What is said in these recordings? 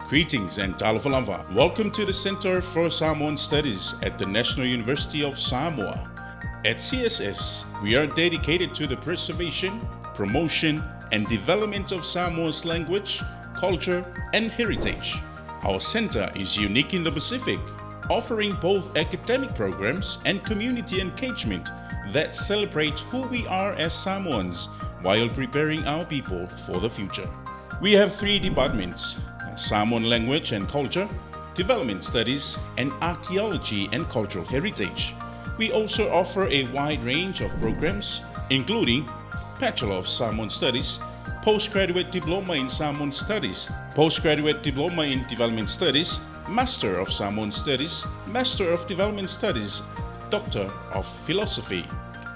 Greetings and Talofalava. Welcome to the Center for Samoan Studies at the National University of Samoa. At CSS, we are dedicated to the preservation, promotion, and development of Samoa's language, culture, and heritage. Our center is unique in the Pacific, offering both academic programs and community engagement that celebrate who we are as Samoans while preparing our people for the future. We have 3 departments: Samoan Language and Culture, Development Studies, and Archaeology and Cultural Heritage. We also offer a wide range of programs, including Bachelor of Samoan Studies, Postgraduate Diploma in Samoan Studies, Postgraduate Diploma in Development Studies, Master of Samoan Studies, Master of Development Studies, Doctor of Philosophy.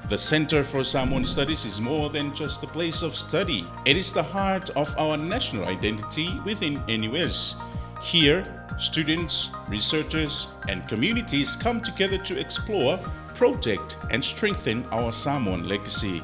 The Center for Samoan Studies is more than just a place of study. It is the heart of our national identity within NUS. Here, students, researchers, and communities come together to explore, protect, and strengthen our Samoan legacy.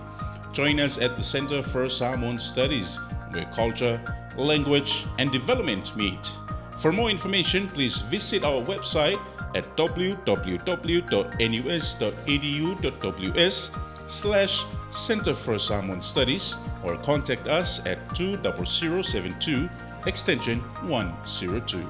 Join us at the Center for Samoan Studies, where culture, language, and development meet. For more information, please visit our website at www.nus.edu.ws/Center for Samoan Studies or contact us at 20072 extension 102.